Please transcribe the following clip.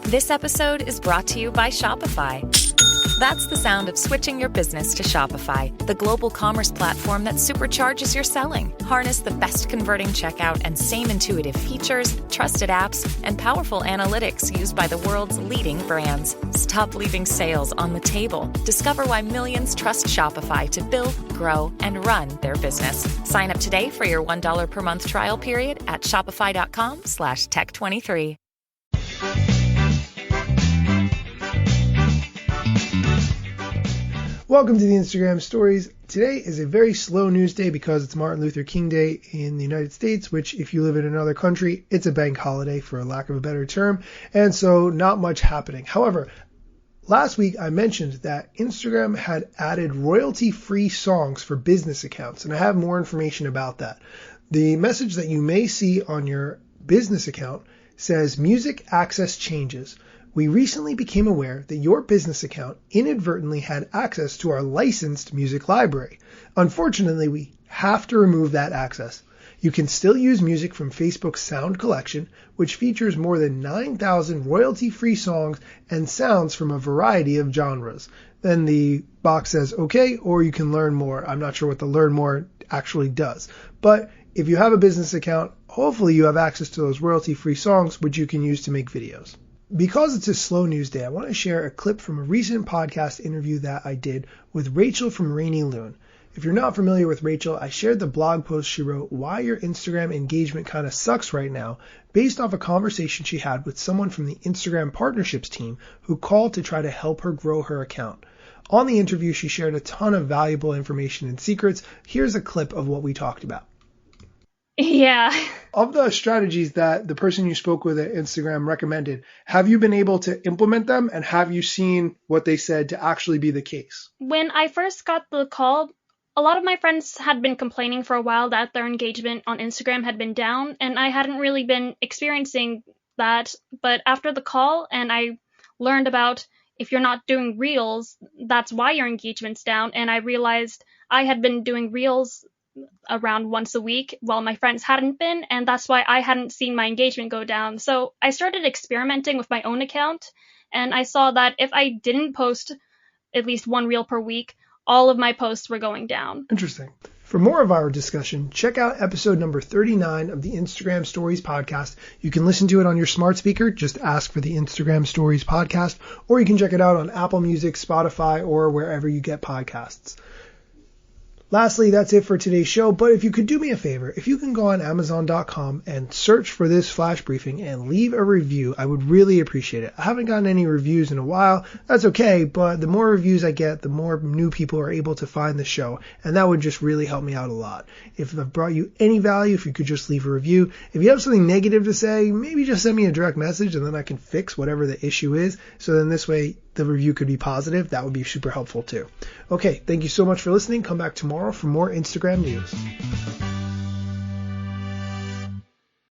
This episode is brought to you by Shopify. That's the sound of switching your business to Shopify, the global commerce platform that supercharges your selling. Harness the best converting checkout and same intuitive features, trusted apps, and powerful analytics used by the world's leading brands. Stop leaving sales on the table. Discover why millions trust Shopify to build, grow, and run their business. Sign up today for your $1 per month trial period at shopify.com/tech23. Welcome to the Instagram Stories. Today is a very slow news day because it's Martin Luther King Day in the United States, which if you live in another country, it's a bank holiday for a lack of a better term, and so not much happening. However, last week I mentioned that Instagram had added royalty-free songs for business accounts, and I have more information about that. The message that you may see on your business account says music access changes. We recently became aware that your business account inadvertently had access to our licensed music library. Unfortunately, we have to remove that access. You can still use music from Facebook's Sound Collection, which features more than 9,000 royalty-free songs and sounds from a variety of genres. Then the box says, okay, or you can learn more. I'm not sure what the learn more actually does. But if you have a business account, hopefully you have access to those royalty-free songs, which you can use to make videos. Because it's a slow news day, I want to share a clip from a recent podcast interview that I did with Rachel from Rainy Loon. If you're not familiar with Rachel, I shared the blog post she wrote, Why Your Instagram Engagement Kinda Sucks Right Now, based off a conversation she had with someone from the Instagram partnerships team who called to try to help her grow her account. On the interview, she shared a ton of valuable information and secrets. Here's a clip of what we talked about. Yeah. Of the strategies that the person you spoke with at Instagram recommended, have you been able to implement them, and have you seen what they said to actually be the case? When I first got the call, a lot of my friends had been complaining for a while that their engagement on Instagram had been down, and I hadn't really been experiencing that. But after the call, and I learned about if you're not doing Reels, that's why your engagement's down, and I realized I had been doing Reels around once a week while my friends hadn't been, and that's why I hadn't seen my engagement go down. So I started experimenting with my own account, and I saw that if I didn't post at least one reel per week, all of my posts were going down. Interesting. For more of our discussion, check out episode number 39 of the Instagram Stories podcast. You can listen to it on your smart speaker. Just ask for the Instagram Stories podcast, or you can check it out on Apple Music, Spotify, or wherever you get podcasts. Lastly, that's it for today's show, but if you could do me a favor, if you can go on Amazon.com and search for this flash briefing and leave a review, I would really appreciate it. I haven't gotten any reviews in a while. That's okay, but the more reviews I get, the more new people are able to find the show, and that would just really help me out a lot. If I've brought you any value, if you could just leave a review. If you have something negative to say, maybe just send me a direct message and then I can fix whatever the issue is, so then this way the review could be positive. That would be super helpful too. Okay, thank you so much for listening. Come back tomorrow for more Instagram news.